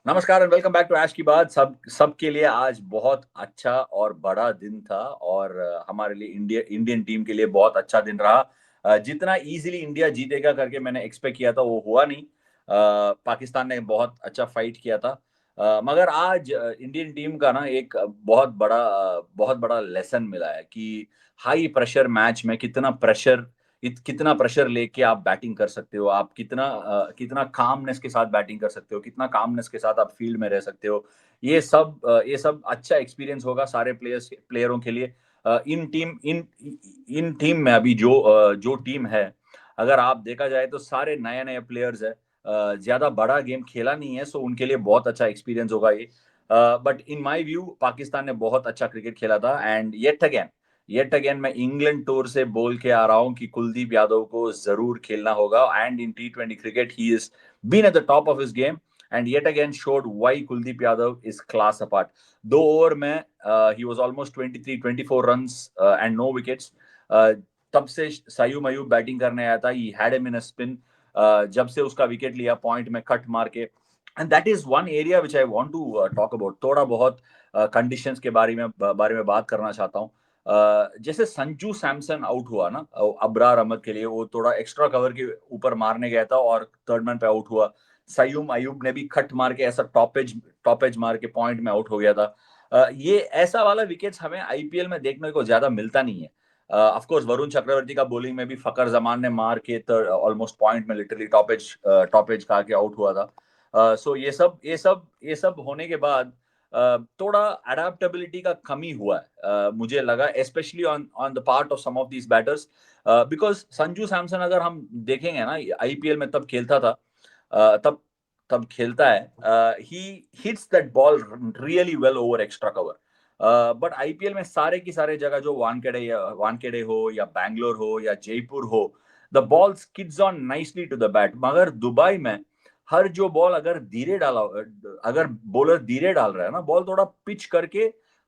नमस्कार and welcome back to ऐश की बात। सबके लिए आज बहुत अच्छा और बड़ा दिन था और हमारे लिए इंडियन टीम के लिए बहुत अच्छा दिन रहा। जितना इजीली इंडिया जीतेगा करके मैंने एक्सपेक्ट किया था वो हुआ नहीं। पाकिस्तान ने बहुत अच्छा फाइट किया था। मगर आज इंडियन टीम का ना एक बहुत बड़ा लेसन मिला है कि हाई प्रेशर मैच में कितना प्रेशर लेके आप बैटिंग कर सकते हो, आप कितना कामनेस के साथ बैटिंग कर सकते हो, कितना कामनेस के साथ आप फील्ड में रह सकते हो। ये सब अच्छा एक्सपीरियंस होगा सारे प्लेयरों के लिए। इन टीम में अभी जो टीम है, अगर आप देखा जाए तो सारे नए नए प्लेयर्स है। ज्यादा बड़ा गेम खेला नहीं है, सो उनके लिए बहुत अच्छा एक्सपीरियंस होगा ये। But in my view Pakistan ने बहुत अच्छा क्रिकेट खेला था एंड येट अगेन मैं इंग्लैंड टूर से बोल के आ रहा हूं कि कुलदीप यादव को जरूर खेलना होगा and in T20 cricket he is been at the top of his game and yet again showed why Kuldeep Yadav is class apart. 2 over में he was almost 23-24 runs and no wickets. तब से सयूम अयूब बैटिंग करने आया था, he had him in a spin. जब से उसका wicket लिया पॉइंट में कट मार के, and that is one area which I want to talk about. थोड़ा बहुत कंडीशंस के बारे में बात करना चाहता हूँ। जैसे संजू सैमसन आउट हुआ ना अबरार अहमद के लिए, वो थोड़ा एक्स्ट्रा कवर के ऊपर मारने गया था और थर्ड मैन पे आउट हुआ। सयूम अयूब ने भी खट मार के ऐसा टॉप एज मार के पॉइंट में आउट हो गया था। ये ऐसा वाला विकेट्स हमें आईपीएल में देखने को ज्यादा मिलता नहीं है। ऑफ कोर्स वरुण चक्रवर्ती का बॉलिंग में भी फकर जमान ने मार के ऑलमोस्ट पॉइंट में लिटरली टॉप एज खा के आउट हुआ था। सो ये सब होने के बाद थोड़ा अडेप्टेबिलिटी का कमी हुआ है, मुझे लगा, specially on on the part of some of these batters. Because Sanju Samson अगर हम देखेंगे ना आईपीएल में तब खेलता था, तब तब खेलता है, he hits that ball really well over extra cover. But IPL में सारे की सारे जगह जो वानखेड़े हो या बैंगलोर हो या जयपुर हो, the ball skids on nicely to the bat. मगर दुबई में हर जो बॉल अगर बॉलर धीरे डाल रहा है ना, बॉल थोड़ा पिच करके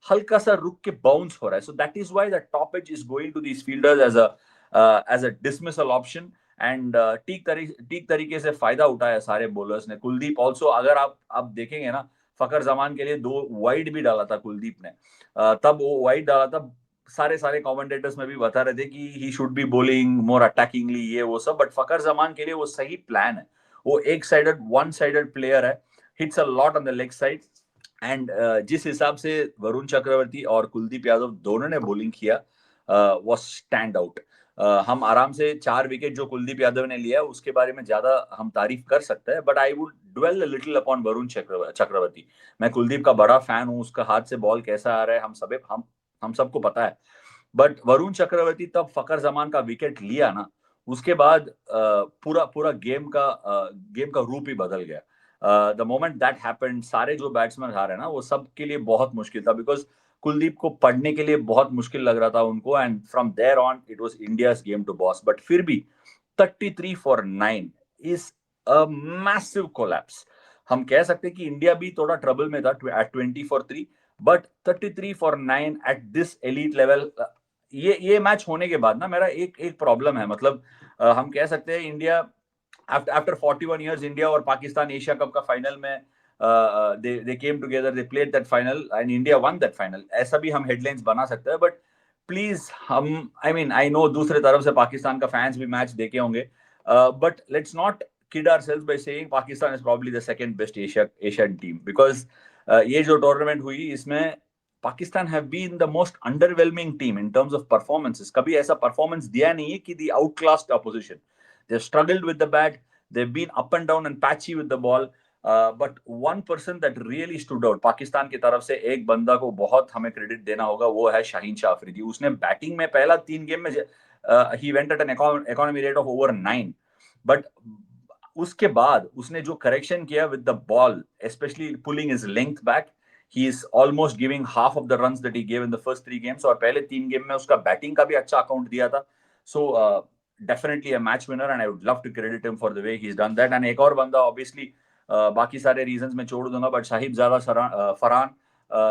हल्का सा रुक के बाउंस हो रहा है। So that is why the top edge is going to these fielders as a dismissal option and ठीक तरीके से फायदा उठाया सारे बॉलर्स ने। कुलदीप ऑल्सो अगर आप देखेंगे ना, फकर जमान के लिए 2 वाइड भी डाला था कुलदीप ने। तब वो वाइड डाला था, सारे सारे कमेंटेटर्स में भी बता रहे थे कि ही शुड बी बॉलिंग मोर अटैकिंगली, ये वो सब, बट फकर जमान के लिए वो सही प्लान है। वो एक साइडेड वन साइडेड प्लेयर है, hits a lot on the leg side and जिस हिसाब से वरुण चक्रवर्ती और कुलदीप यादव दोनों ने बॉलिंग किया वो स्टैंड आउट। हम आराम से 4 विकेट जो कुलदीप यादव ने लिया उसके बारे में ज्यादा हम तारीफ कर सकते हैं, but I would dwell little upon Varun Chakravarthy. मैं कुलदीप का बड़ा फैन हूँ, उसका हाथ से बॉल कैसा आ रहा है हम सबको पता है। बट वरुण चक्रवर्ती तब फकर जमान का विकेट लिया ना, उसके बाद पूरा पूरा गेम का रूप ही बदल गया। द मोमेंट दैट हैपेंड, सारे जो बैट्समैन आ रहे हैं ना वो सब के लिए बहुत मुश्किल था, बिकॉज कुलदीप को पढ़ने के लिए बहुत मुश्किल लग रहा था उनको, and from there on it was India's game to boss. But फिर भी 33 for 9 is a massive collapse. हम कह सकते हैं कि इंडिया भी थोड़ा ट्रबल में था at 20 for 3, but 33 for 9 at this elite level. ये मैच होने के बाद ना मेरा एक एक प्रॉब्लम है, मतलब हम कह सकते हैं इंडिया आफ्टर 41 years, इंडिया और पाकिस्तान एशिया कप का फाइनल में they came together, they played that final and India won that final, ऐसा भी हम हेडलाइंस बना सकते हैं। बट प्लीज हम आई नो दूसरे तरफ से पाकिस्तान का फैंस भी मैच देखे होंगे, but let's not kid ourselves by saying Pakistan is probably the second best Asian team, because ये जो टूर्नामेंट हुई इसमें Pakistan have been the most underwhelming team in terms of performances. कभी ऐसा परफॉर्मेंस दिया नहीं है कि the outclassed opposition. They've struggled with the bat. They've been up and down and patchy with the ball. But one person that really stood out, Pakistan की तरफ से एक बंदा को बहुत हमें क्रेडिट देना होगा, वो है शाहीन शाह अफरीदी। उसने बैटिंग में पहला 3 गेम में he went eight an economy rate of over 9, but उसके बाद उसने जो करेक्शन किया with the ball, specially pulling his length back, he is almost giving half of the runs that he gave in the first 3 games, और पहले 3 game में उसका batting का भी अच्छा अकाउंट दिया था। सो definitely a match winner and I would love to credit him for the way he's done that. And एक और बंदा obviously बाकी सारे रीजंस में छोड़ दूंगा, बट साहिबजादा फरहान,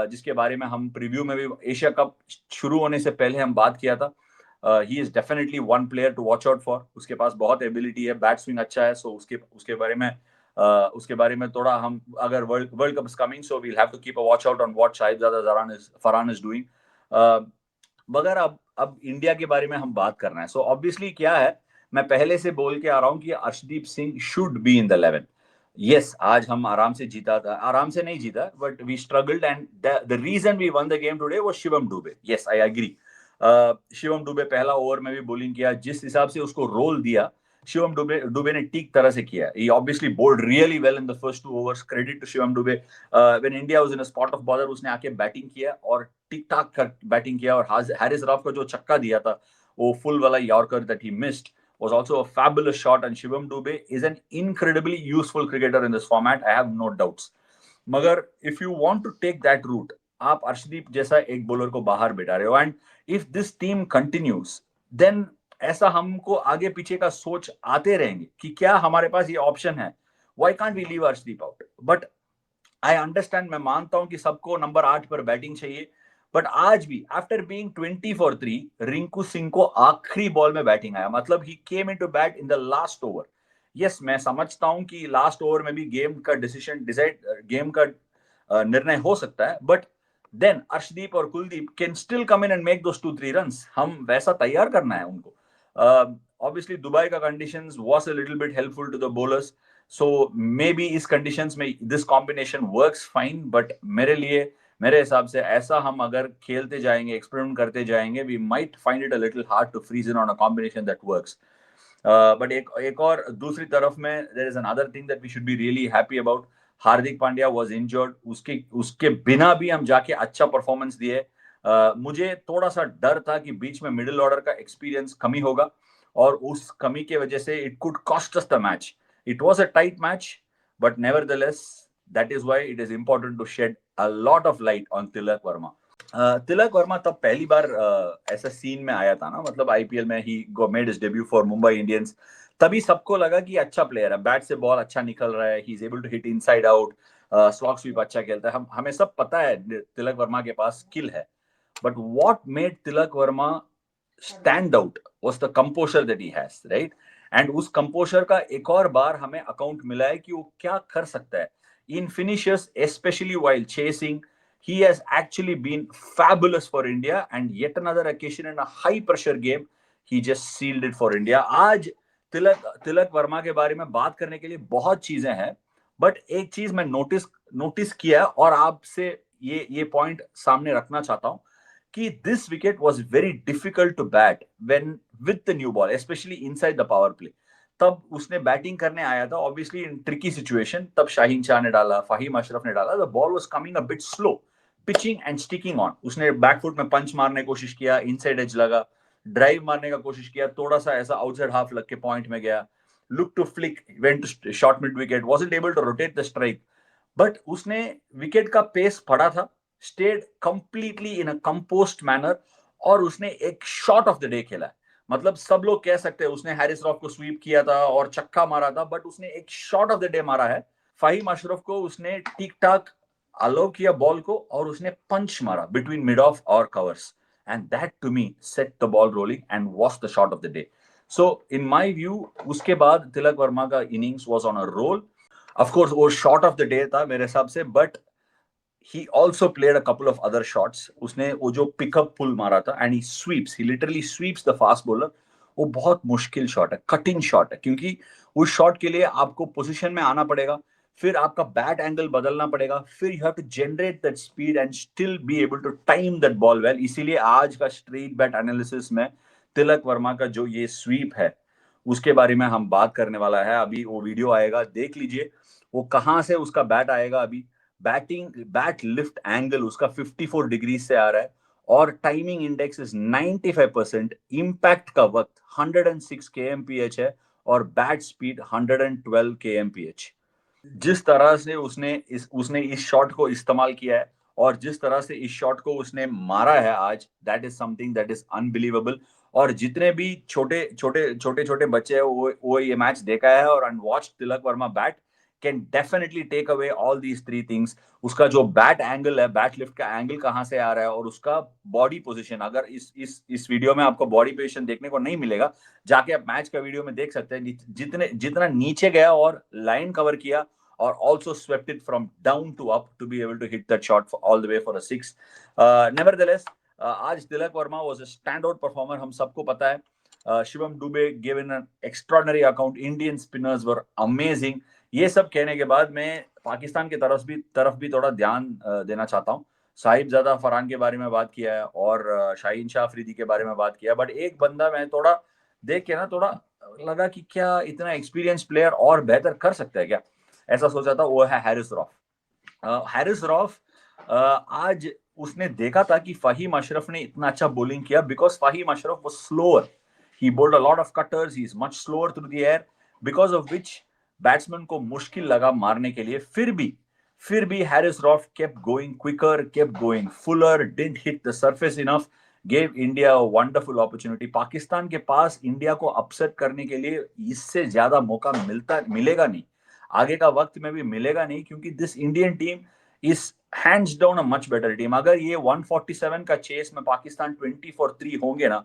जिसके बारे में हम प्रीव्यू में भी एशिया कप शुरू होने से पहले हम बात किया था, he is definitely one player to watch out for. उसके पास बहुत एबिलिटी है, बैट स्विंग अच्छा है, सो उसके उसके बारे में उसके बारे में थोड़ा हम अगर world cup is coming so we'll have to keep a watch out on what Sahibzada Farhan is doing. मगर अब इंडिया के बारे में हम बात कर रहे हैं, सो ऑब्वियसली क्या है, मैं पहले से बोल के आ रहा हूं कि Arshdeep Singh should be in the 11। Yes, आज हम आराम से जीता था, आराम से नहीं जीता, but we struggled and the reason we won the game today was Shivam Dube. Yes, I agree. Shivam Dube पहला ओवर में भी बॉलिंग किया, जिस हिसाब से उसको रोल दिया शिवम दुबे ने ठीक तरह से किया। ही obviously bowled really well in the first 2 overs, credit to Shivam Dubey. when India was in a spot of bother उसने आके बैटिंग किया और ठीक ठाक बैटिंग किया, और हैरिस रफ का जो छक्का दिया था वो फुल वाला yorker that he missed was also a fabulous shot, and Shivam Dube is an incredibly useful cricketer in this format, I have no doubts। मगर if you want to take that route, आप अर्शदीप जैसा एक bowler को बाहर बिठा रहे हो, and if this team continues then ऐसा हमको आगे पीछे का सोच आते रहेंगे कि क्या हमारे पास ये ऑप्शन है, why can't we leave Arshdeep out. But I understand, मैं मानता हूं कि सबको नंबर 8 पर बैटिंग चाहिए, बट आज भी after being 20 for 3 Rinku Singh को आखिरी बॉल में बैटिंग आया, मतलब he came into bat in the last over. Yes, मैं समझता हूं कि लास्ट ओवर में भी गेम का डिसीजन डिसाइड गेम का निर्णय हो सकता है, बट देन अर्शदीप और Kuldeep can still come in and make those 2-3 runs. हम वैसा तैयार करना है उनको। ऑब्वियसली दुबई का conditions was a little bit helpful to the bowlers, so maybe इस कंडीशंस में this combination works fine, but मेरे हिसाब से ऐसा हम अगर खेलते जाएंगे, एक्सपेरिमेंट करते जाएंगे, we might find it a little hard to freeze in on a combination that works. But एक और दूसरी तरफ में there is another thing that we should be really happy about. Hardik Pandya was injured, उसके उसके बिना भी हम जाके अच्छा परफॉर्मेंस दिए। मुझे थोड़ा सा डर था कि बीच में मिडिल ऑर्डर का एक्सपीरियंस कमी होगा, और उस कमी की वजह से it could cost us the match. It was a tight match, but nevertheless that is why it is important to shed a lot of light on Tilak Varma. Tilak Varma तब पहली बार ऐसा सीन में आया था ना, मतलब आईपीएल में he made his debut for Mumbai Indians. तभी सबको लगा कि अच्छा प्लेयर है, बैट से बॉल अच्छा निकल रहा है, he is able to hit inside out, slog sweep अच्छा खेलता है, हमें सब पता है तिलक वर्मा के पास स्किल है। But what made Tilak Varma stand out was the composure that he has, right? And उस composure का एक और बार हमें अकाउंट मिला है कि वो क्या कर सकता है in finishes, especially while chasing। He has actually been fabulous for India, and yet another occasion in a high pressure game he just sealed it for India। आज तिलक वर्मा के बारे में बात करने के लिए बहुत चीजें हैं, बट एक चीज मैं नोटिस किया और आपसे ये पॉइंट सामने रखना चाहता हूं कि this wicket was very difficult to bat when with the new ball, especially inside the power play। तब उसने बैटिंग करने आया था, ऑब्वियसली इन ट्रिकी सिचुएशन, तब शाहीन शाह ने डाला, फहीम अशरफ ने डाला, the ball was coming a bit slow, pitching and sticking on. उसने बैकफुट में पंच मारने की कोशिश किया, इनसाइड एज लगा, ड्राइव मारने का कोशिश किया, थोड़ा सा ऐसा आउटसाइड हाफ लग के पॉइंट में गया, look to flick, went to short mid wicket, wasn't able to rotate the strike, but उसने विकेट का पेस पढ़ा था, stayed completely in a composed manner, और उसने एक शॉट ऑफ द डे खेला है। मतलब सब लोग कह सकते हैं उसने हैरिस रॉफ को स्वीप किया था और छक्का मारा था, बट उसने एक शॉट ऑफ द डे मारा है। फहीम अशरफ को उसने ठीक ठाक अलाउ किया बॉल को, और उसने पंच मारा बिटवीन मिड ऑफ और covers, and that to me set the ball rolling and was the shot of the day. So in my view उसके बाद तिलक वर्मा का innings was on a roll. Of course वो shot of the day था मेरे हिसाब से, but he also played a couple of other shots। उसने वो जो पिकअप पुल मारा था, and he literally sweeps the fast bowler। वो बहुत मुश्किल शॉट है, कटिंग शॉट है, क्योंकि उस शॉट के लिए आपको पोजीशन में आना पड़ेगा, फिर आपका बैट एंगल बदलना पड़ेगा, फिर you have to generate that speed and still be able to time that ball well. इसीलिए आज का स्ट्रेट बैट एनालिसिस में तिलक वर्मा का जो ये स्वीप है उसके बारे में हम बात करने वाला है। अभी वो वीडियो आएगा, देख लीजिए वो कहां से उसका बैट आएगा। अभी बैट लिफ्ट एंगल उसका 54 डिग्री से आ रहा है, और टाइमिंग इंडेक्स इज 95%, इंपैक्ट का वक्त 106 kmph है, और बैट स्पीड 112 kmph। जिस तरह से उसने इस शॉट को इस्तेमाल किया है, और जिस तरह से इस शॉट को उसने मारा है आज, that is something that is unbelievable. और जितने भी छोटे छोटे बच्चे हैं वो ये मैच देखा है और unwatched Tilak Varma bat can definitely take away all these three things. उसका जो बैट एंगल है, बैट लिफ्ट का एंगल कहां से आ रहा है, और उसका बॉडी पोजीशन, अगर इस वीडियो में आपको बॉडी पोजीशन देखने को नहीं मिलेगा, जाके आप मैच का वीडियो में देख सकते हैं, जितना नीचे गया और लाइन कवर किया, और also swept it from down to up to be able to hit that shot all the way for a six. Nevertheless, आज Tilak Varma was a standout performer, हम सबको पता है. Shivam Dubey gave in an extraordinary account. Indian spinners were amazing. ये सब कहने के बाद मैं पाकिस्तान की तरफ भी थोड़ा ध्यान देना चाहता हूँ. साहिब ज़्यादा फरहान के बारे में बात किया है, और शाहीन शाह अफरीदी के बारे में बात किया, बट एक बंदा मैं थोड़ा देख के ना थोड़ा लगा कि क्या इतना एक्सपीरियंस प्लेयर और बेहतर कर सकता है क्या, ऐसा सोचा था. वो है हैरिस रॉफ. हैरिस रॉफ आज उसने देखा था कि फहीम अशरफ ने इतना अच्छा बॉलिंग किया, because Fahim Ashraf was slower. He bowled a lot of cutters, he is much slower through the air, because of which batsman को मुश्किल लगा मारने के लिए. फिर भी Haris Rauf kept going quicker, kept going fuller, didn't hit the surface enough, gave India a wonderful opportunity. Pakistan के पास India को अपसेट करने के लिए इससे ज्यादा मौका मिलेगा नहीं, आगे का वक्त में भी मिलेगा नहीं, क्योंकि this Indian team is hands down a much better team. अगर ये 147 का चेस में पाकिस्तान 20 for 3 होंगे ना,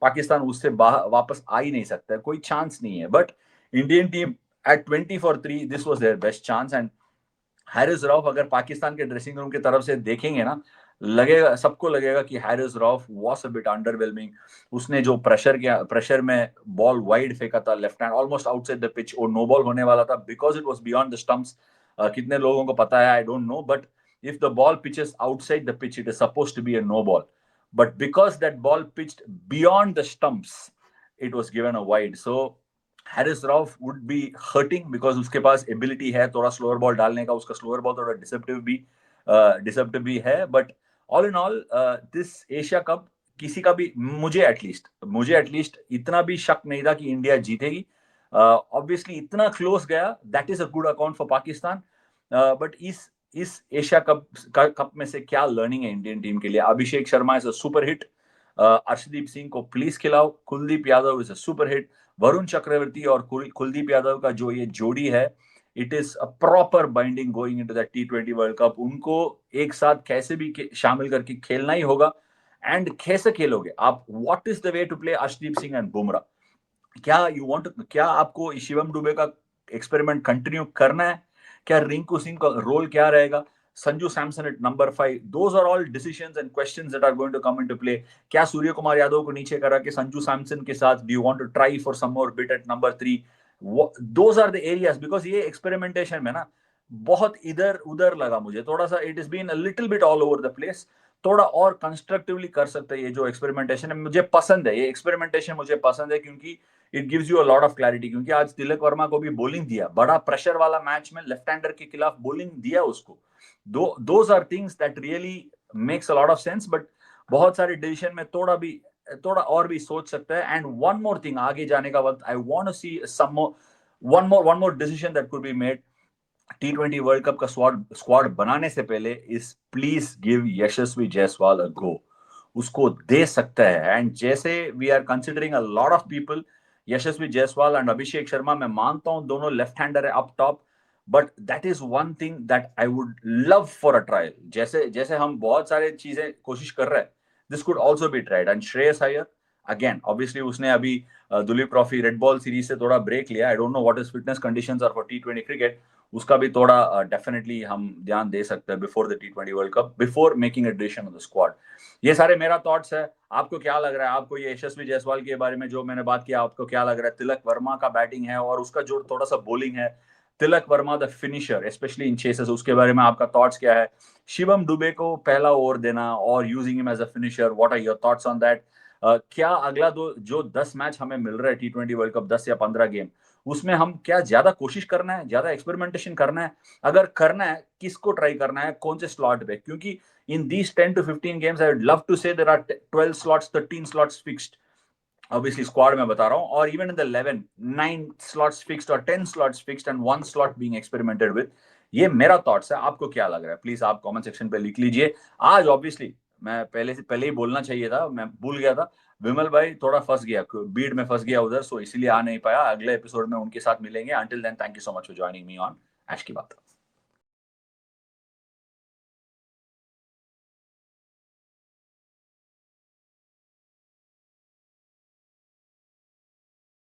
पाकिस्तान उससे वापस आ ही नहीं सकता है, कोई चांस नहीं है. But Indian team at 20 for 3, this was their best chance. And Haris Rauf अगर पाकिस्तान के ड्रेसिंग रूम की तरफ से देखेंगे ना, सबको लगेगा कि Haris Rauf was a bit underwhelming. उसने जो प्रेशर में बॉल वाइड फेंका था, left hand almost outside the pitch, और नो बॉल होने वाला था, because it was beyond the stumps. कितने लोगों को पता है, I don't know, but if the ball pitches outside the pitch, it is supposed to be a no ball, but because that ball pitched beyond the stumps, it was given a wide. So Harris rough would be hurting, because उसके पास ability है थोड़ा slower ball डालने का, उसका slower ball थोड़ा deceptive भी है. But all in all this Asia cup किसी का भी, मुझे एटलीस्ट इतना भी शक नहीं था कि इंडिया जीतेगी. ऑब्वियसली इतना क्लोज गया, that is a good account for Pakistan. But इस एशिया कप में से क्या लर्निंग है इंडियन टीम के लिए? Abhishek Sharma is a super hit. Arshdeep Singh को प्लीज खिलाओ. Kuldeep Yadav is a super hit. Varun Chakravarthy और कुलदीप यादव का जो ये जोड़ी है, it is a proper binding going into that T20 world cup. उनको एक साथ कैसे भी शामिल करके खेलना ही होगा. एंड कैसे खेलोगे आप? What is the way to play Arshdeep Singh and Bumrah? क्या आपको शिवम दुबे का एक्सपेरिमेंट कंटिन्यू करना है? क्या रिंकू सिंह का रोल क्या रहेगा? Sanju Samson at number 5, those are all decisions and questions that are going to come into play. क्या सूर्य कुमार यादव को नीचे करा के संजू सैमसन के साथ do you want to try for some more bit at number 3? Those are the areas, because ये experimentation में ना बहुत इधर उधर लगा मुझे, थोड़ा सा it is been a little bit all over the place. थोड़ा और कंस्ट्रक्टिवली कर सकते हैं. ये जो एक्सपेरिमेंटेशन है मुझे पसंद है, ये एक्सपेरिमेंटेशन मुझे पसंद है, क्योंकि it gives you a lot of clarity. क्योंकि आज तिलक वर्मा को भी बॉलिंग दिया, बड़ा प्रेशर वाला मैच में लेफ्ट हैंडर के खिलाफ बॉलिंग दिया उसको. Those are things that really makes a lot of sense. But बहुत सारे डिसीजन में थोड़ा और भी सोच सकता है. एंड वन मोर थिंग, आगे जाने का वक्त, I want to see someone more decision that could be made T20 world cup का स्क्वाड बनाने से पहले, is please give Yashasvi Jaiswal a go. उसको दे सकता है. एंड जैसे we are considering a lot of people, Yashasvi Jaiswal and Abhishek Sharma, मैं मानता हूं दोनों लेफ्ट हैंडर है up top, but that is one thing that I would love for a trial. जैसे जैसे हम बहुत सारे चीजें कोशिश कर रहे हैं, this could also be tried. And Shreyas Iyer again, obviously उसने अभी Duleep trophy red ball series से थोड़ा ब्रेक लिया. I don't know what is fitness conditions are for T20 cricket. उसका भी थोड़ा डेफिनेटली हम ध्यान दे सकते हैं before the T20 world cup, before making a decision on the squad. ये सारे मेरा थॉट्स है. आपको क्या लग रहा है? आपको ये यशस्वी जायसवाल के बारे में जो मैंने बात किया, आपको क्या लग रहा है? तिलक वर्मा का बैटिंग है और उसका जो थोड़ा सा बॉलिंग है, Tilak Varma the finisher especially in chases, उसके बारे में आपका थॉट्स क्या है? शिवम दुबे को पहला ओवर देना और using him as a finisher, what are your thoughts on that? क्या अगला जो 10 मैच हमें मिल रहा है T20 वर्ल्ड कप, 10 या 15 गेम, उसमें हम क्या ज्यादा कोशिश करना है, ज्यादा एक्सपेरिमेंटेशन करना है? अगर करना है, किसको ट्राई करना है, कौन से स्लॉट पे? क्योंकि in these 10 to 15 games I would love to say there are 12 slots, 13 slots fixed. Obviously squad में बता रहा हूं, और even in the 11, 9 slots fixed और 10 slots fixed and 1 slot being experimented with. ये मेरा थॉट्स है. आपको क्या लग रहा है? प्लीज आप कमेंट सेक्शन पे लिख लीजिए. आज ऑब्वियसली मैं पहले ही बोलना चाहिए था, मैं भूल गया था. विमल भाई थोड़ा फंस गया, भीड़ में फंस गया उधर, सो इसीलिए आ नहीं पाया. अगले एपिसोड में उनके साथ मिलेंगे. Until then, thank you so much for joining me on ऐश की बात।